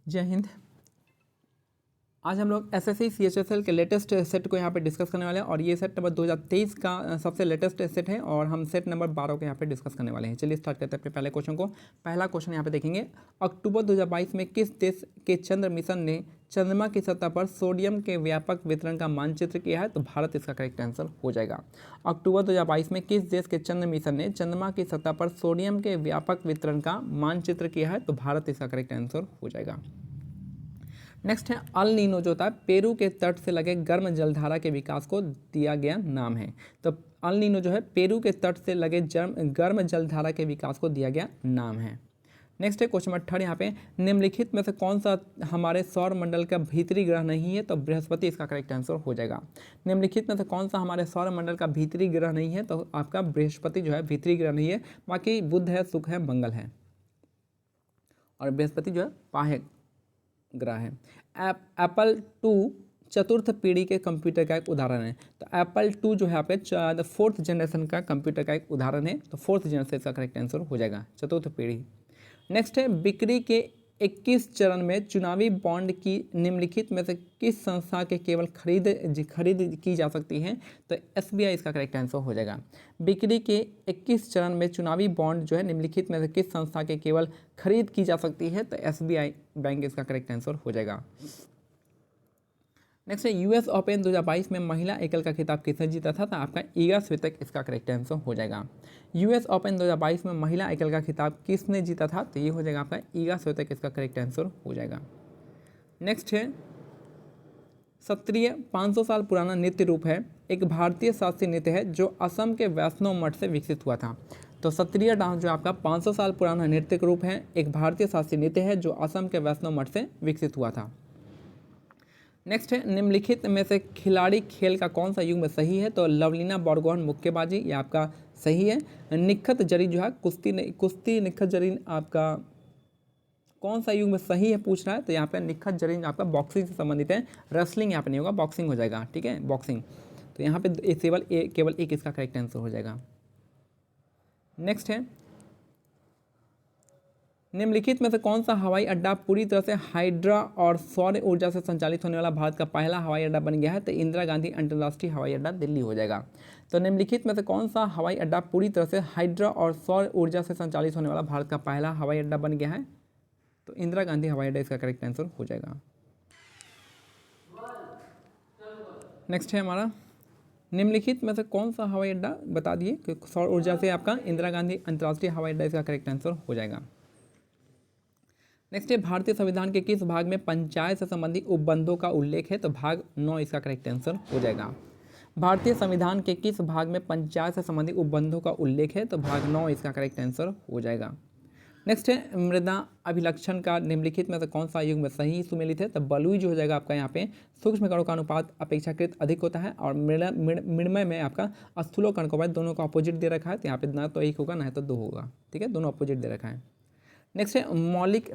जय हिंद। आज हम लोग एसएससी सीएचएसएल के लेटेस्ट सेट को यहाँ पे डिस्कस करने वाले हैं और ये सेट नंबर 2023 का सबसे लेटेस्ट सेट है और हम सेट नंबर 12 को यहाँ पे डिस्कस करने वाले हैं। चलिए स्टार्ट करते हैं अपने पहले क्वेश्चन को। पहला क्वेश्चन यहाँ पे देखेंगे, अक्टूबर 2022 में किस देश के चंद्र मिशन ने चंद्रमा की सतह पर सोडियम के व्यापक वितरण का मानचित्र किया है? तो भारत इसका करेक्ट आंसर हो जाएगा। अक्टूबर 2022 में किस देश के चंद्र मिशन ने चंद्रमा की सतह पर सोडियम के व्यापक वितरण का मानचित्र किया है? तो भारत इसका करेक्ट आंसर हो जाएगा। नेक्स्ट है, अल नीनो जो होता है पेरू के तट से लगे गर्म जलधारा के विकास को दिया गया नाम है। तो अल नीनो जो है पेरू के तट से लगे गर्म जलधारा के विकास को दिया गया नाम है। नेक्स्ट है क्वेश्चन नंबर 3 यहाँ पे, निम्नलिखित में से कौन सा हमारे सौर मंडल का भीतरी ग्रह नहीं है? तो बृहस्पति इसका करेक्ट आंसर हो जाएगा। निम्नलिखित में से कौन सा हमारे सौर मंडल का भीतरी ग्रह नहीं है? तो आपका बृहस्पति जो है भीतरी ग्रह नहीं है, बाकी बुध है, शुक्र है, मंगल है और बृहस्पति जो है बाह्य ग्रह है। एप्पल 2 चतुर्थ पीढ़ी के कंप्यूटर का एक उदाहरण है। तो एप्पल 2 जो है आपके 4th जनरेशन का कंप्यूटर का एक उदाहरण है। तो 4th जनरेशन का करेक्ट आंसर हो जाएगा, चतुर्थ पीढ़ी। नेक्स्ट है, बिक्री के 21 चरण में चुनावी बॉन्ड की निम्नलिखित में से किस संस्था के केवल खरीद की जा सकती है? तो एसबीआई इसका करेक्ट आंसर हो जाएगा। बिक्री के 21 चरण में चुनावी बॉन्ड जो है निम्नलिखित में से किस संस्था के केवल खरीद की जा सकती है? तो एसबीआई बैंक इसका करेक्ट आंसर हो जाएगा। नेक्स्ट है, यूएस ओपन 2022 में महिला एकल का खिताब किसने जीता था? तो आपका ईगा स्वितेक इसका करेक्ट आंसर हो जाएगा। यूएस ओपन 2022 में महिला एकल का खिताब किसने जीता था? तो ये हो जाएगा आपका ईगा स्वितेक इसका करेक्ट आंसर हो जाएगा। नेक्स्ट है, सत्रिय 500 साल पुराना नृत्य रूप है, एक भारतीय शास्त्रीय नृत्य है जो असम के वैष्णव मठ से विकसित हुआ था। तो सत्रिय डांस जो आपका 500 साल पुराना नृत्य रूप है, एक भारतीय शास्त्रीय नृत्य है जो असम के वैष्णव मठ से विकसित हुआ था। नेक्स्ट है, निम्नलिखित में से खिलाड़ी खेल का कौन सा युग में सही है? तो लवलीना बोरगोहन मुक्केबाजी ये आपका सही है। निखत जरीन जो है कुश्ती निखत जरीन आपका कौन सा युग में सही है पूछ रहा है? तो यहाँ पे निखत जरीन आपका बॉक्सिंग से संबंधित है, रेसलिंग यहाँ पे नहीं होगा, बॉक्सिंग हो जाएगा। ठीक है, बॉक्सिंग। तो यहाँ पे केवल एक इसका करेक्ट आंसर हो जाएगा। नेक्स्ट है, निम्नलिखित में से कौन सा हवाई अड्डा पूरी तरह से हाइड्रा और सौर ऊर्जा से संचालित होने वाला भारत का पहला हवाई अड्डा बन गया है? तो इंदिरा गांधी अंतर्राष्ट्रीय हवाई अड्डा दिल्ली हो जाएगा। तो निम्नलिखित में से कौन सा हवाई अड्डा पूरी तरह से हाइड्रा और सौर ऊर्जा से संचालित होने वाला भारत का पहला हवाई अड्डा बन गया है? तो इंदिरा गांधी हवाई अड्डा इसका करेक्ट आंसर हो जाएगा। नेक्स्ट है हमारा, निम्नलिखित में से कौन सा हवाई अड्डा बता दिए कि सौर ऊर्जा से आपका इंदिरा गांधी अंतर्राष्ट्रीय हवाई अड्डा इसका करेक्ट आंसर हो जाएगा। नेक्स्ट है, भारतीय संविधान के किस भाग में पंचायत से संबंधित उपबंधों का उल्लेख है? तो भाग 9 इसका करेक्ट आंसर हो जाएगा। भारतीय संविधान के किस भाग में पंचायत से संबंधित उपबंधों का उल्लेख है? तो भाग 9 इसका करेक्ट आंसर हो जाएगा। नेक्स्ट है, मृदा अभिलक्षण का निम्नलिखित में से कौन सा युग में सही सुमेलित है? तो बलुई जो हो जाएगा आपका यहाँ पे सूक्ष्म कणों का अनुपात अपेक्षाकृत अधिक होता है और मृण्मय में आपका स्थूल कण का दोनों का अपोजिट दे रखा है। तो यहाँ पे ना तो 1 होगा ना तो 2 होगा। ठीक है, दोनों अपोजिट दे रखा है। नेक्स्ट है,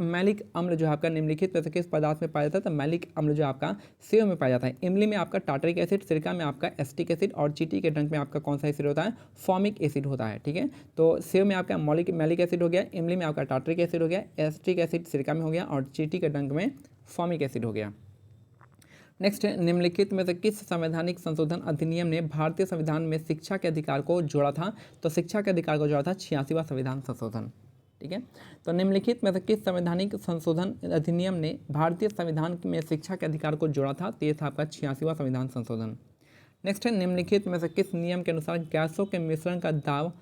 मैलिक अम्ल जो है आपका निम्नलिखित में से किस पदार्थ में पाया जाता है? तो मैलिक अम्ल जो आपका सेव में पाया जाता है। इमली में आपका टार्टरिक एसिड, सिरका में आपका एसिटिक एसिड और चींटी के डंक में आपका कौन सा एसिड होता है? फॉर्मिक एसिड होता है। ठीक है, तो सेव में आपका मैलिक एसिड हो गया, इमली में आपका टार्टरिक एसिड हो गया, एसिटिक एसिड सिरका में हो गया और चींटी के डंक में फॉर्मिक एसिड हो गया। नेक्स्ट है, निम्नलिखित में से किस संवैधानिक संशोधन अधिनियम ने भारतीय संविधान में शिक्षा के अधिकार को जोड़ा था? तो शिक्षा के अधिकार को जोड़ा था 86वां संविधान संशोधन। ठीक है, तो निम्नलिखित में से किस संवैधानिक संशोधन अधिनियम ने भारतीय संविधान में शिक्षा के अधिकार को जोड़ा था? तो ये था आपका 86वां संविधान संशोधन। नेक्स्ट है, निम्नलिखित में से किस नियम के अनुसार गैसों के मिश्रण का दाब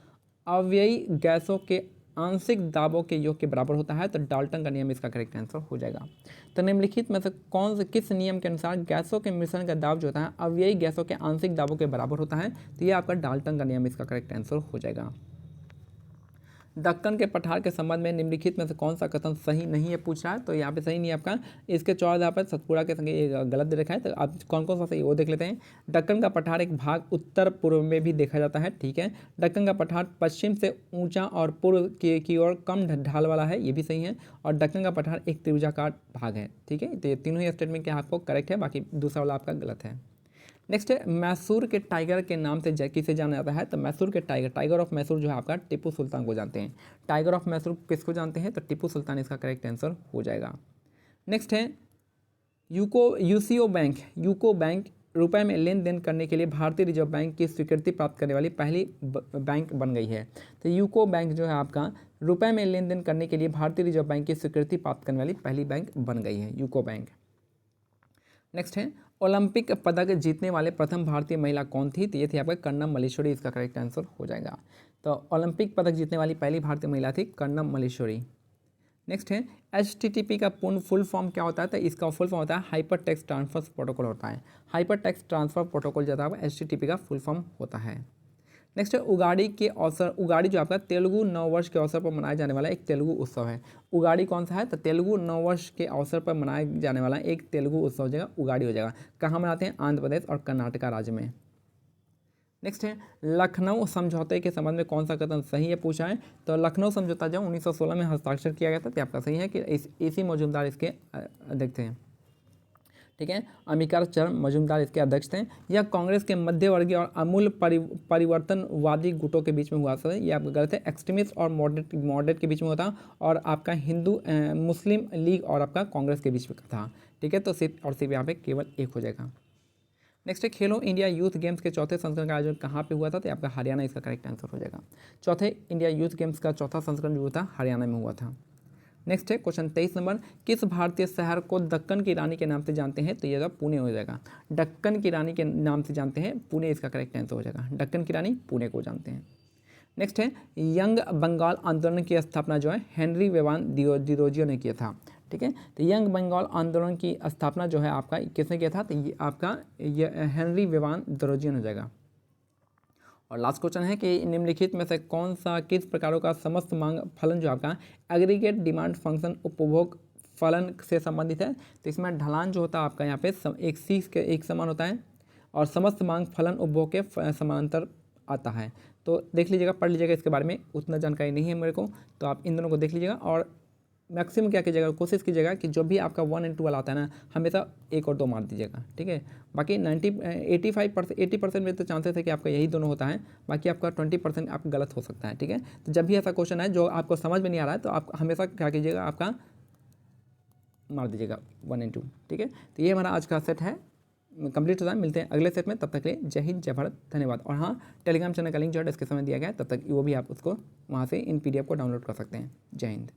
अव्ययी गैसों के आंशिक दाबों के योग के बराबर होता है? तो डाल्टन का नियम इसका करेक्ट आंसर हो जाएगा। तो निम्नलिखित में से किस नियम के अनुसार गैसों के मिश्रण का दाब जो होता है अव्ययी गैसों के आंशिक दाबों के बराबर होता है? तो ये आपका डाल्टन का नियम इसका करेक्ट आंसर हो जाएगा। दक्कन के पठार के संबंध में निम्नलिखित में से कौन सा कथन सही नहीं है पूछ रहा है? तो यहाँ पे सही नहीं है आपका, इसके 14 पर सतपुड़ा के संगे गलत दे रखा है। तो आप कौन कौन सा सही वो देख लेते हैं। दक्कन का पठार एक भाग उत्तर पूर्व में भी देखा जाता है। ठीक है, दक्कन का पठार पश्चिम से ऊंचा और पूर्व की ओर कम ढाल वाला है, ये भी सही है। और दक्कन का पठार एक त्रिभुजाकार भाग है। ठीक है, तो ये तीनों ही स्टेटमेंट क्या आपको करेक्ट है, बाकी दूसरा वाला आपका गलत है। नेक्स्ट है, मैसूर के टाइगर के नाम से किसे जाना जाता है? तो मैसूर के टाइगर ऑफ मैसूर जो है आपका टीपू सुल्तान को जानते हैं। टाइगर ऑफ मैसूर किसको जानते हैं? तो टीपू सुल्तान इसका करेक्ट आंसर हो जाएगा। नेक्स्ट है यूसीओ बैंक। यूको बैंक रुपए में लेन देन करने के लिए भारतीय रिजर्व बैंक की स्वीकृति प्राप्त करने वाली पहली बैंक बन गई है। तो यूको बैंक जो है आपका रुपए में लेन देन करने के लिए भारतीय रिजर्व बैंक की स्वीकृति प्राप्त करने वाली पहली बैंक बन गई है, यूको बैंक। नेक्स्ट है ओलंपिक पदक जीतने वाले प्रथम भारतीय महिला कौन थी? तो ये थी आपका कर्णम मल्लेश्वरी, इसका करेक्ट आंसर हो जाएगा। तो ओलंपिक पदक जीतने वाली पहली भारतीय महिला थी कर्णम मल्लेश्वरी। नेक्स्ट है HTTP का पूर्ण फुल फॉर्म क्या होता है? तो इसका फुल फॉर्म होता है हाइपर टेक्स्ट ट्रांसफर प्रोटोकॉल होता है। हाइपर टेक्स्ट ट्रांसफर प्रोटोकॉल जो है HTTP का फुल फॉर्म होता है। नेक्स्ट है उगाड़ी के अवसर, उगाड़ी जो आपका तेलुगु नववर्ष के अवसर पर मनाया जाने वाला एक तेलुगु उत्सव है। उगाड़ी कौन सा है? तो तेलुगु नववर्ष के अवसर पर मनाया जाने वाला एक तेलुगु उत्सव हो जाएगा, उगाड़ी हो जाएगा। कहाँ मनाते हैं? आंध्र प्रदेश और कर्नाटका राज्य में। नेक्स्ट है लखनऊ समझौते के संबंध में कौन सा कथन सही है पूछा है? तो लखनऊ समझौता जब 1916 में हस्ताक्षर किया गया था, तो आपका सही है कि AC मजूमदार इसके अध्यक्ष थे। ठीक है, अंबिका चरण मजूमदार इसके अध्यक्ष थे। यह कांग्रेस के मध्यवर्गीय और अमूल परिवर्तनवादी गुटों के बीच में हुआ था। ये आपका गलत है, एक्सट्रीमिस्ट और मॉडरेट के बीच में होता, और आपका हिंदू मुस्लिम लीग और आपका कांग्रेस के बीच में था। ठीक है, तो सिर्फ और सिर्फ यहाँ पे केवल एक हो जाएगा। नेक्स्ट है खेलो इंडिया यूथ गेम्स के चौथे संस्करण का आयोजन कहाँ पे हुआ था? तो आपका हरियाणा इसका करेक्ट आंसर हो जाएगा। चौथे इंडिया यूथ गेम्स का चौथा संस्करण जो हुआ था हरियाणा में हुआ था। नेक्स्ट है क्वेश्चन 23 नंबर, किस भारतीय शहर को दक्कन की रानी के नाम से जानते हैं? तो ये पुणे हो जाएगा। दक्कन की रानी के नाम से जानते हैं, पुणे इसका करेक्ट आंसर हो जाएगा। दक्कन की रानी पुणे को जानते हैं। नेक्स्ट है यंग बंगाल आंदोलन की स्थापना जो है हेनरी वेवान डिरोजियो ने किया था। ठीक है, तो यंग बंगाल आंदोलन की स्थापना जो है आपका किसने किया था? तो ये आपका हेनरी वेवान डिरोजियो हो जाएगा। और लास्ट क्वेश्चन है कि निम्नलिखित में से कौन सा किस प्रकारों का समस्त मांग फलन जो आपका एग्रीगेट डिमांड फंक्शन उपभोग फलन से संबंधित है? तो इसमें ढलान जो होता है आपका यहाँ पे एक सी के एक समान होता है, और समस्त मांग फलन उपभोग के समानांतर आता है। तो देख लीजिएगा, पढ़ लीजिएगा, इसके बारे में उतना जानकारी नहीं है मेरे को, तो आप इन दोनों को देख लीजिएगा। और मैक्सिमम क्या कीजिएगा, कोशिश कीजिएगा कि जो भी आपका 1 और 2 वाला आता है ना, हमेशा 1 और 2 मार दीजिएगा। ठीक है, बाकी 80% में तो चांसेस है कि आपका यही दोनों होता है, बाकी आपका 20% आप गलत हो सकता है। ठीक है, तो जब भी ऐसा क्वेश्चन है जो आपको समझ में नहीं आ रहा है, तो आप हमेशा क्या कीजिएगा, आपका मार दीजिएगा 1 और 2। ठीक है, तो ये हमारा आज का सेट है, कंप्लीट होता है। मिलते हैं अगले सेट में, तब तक के लिए जय हिंद जय भारत, धन्यवाद। और हाँ, टेलीग्राम चैनल का लिंक जो है डिस्क्रिप्शन में दिया गया है, तब तक वो भी आप उसको वहाँ से इन PDF को डाउनलोड कर सकते हैं। जय हिंद।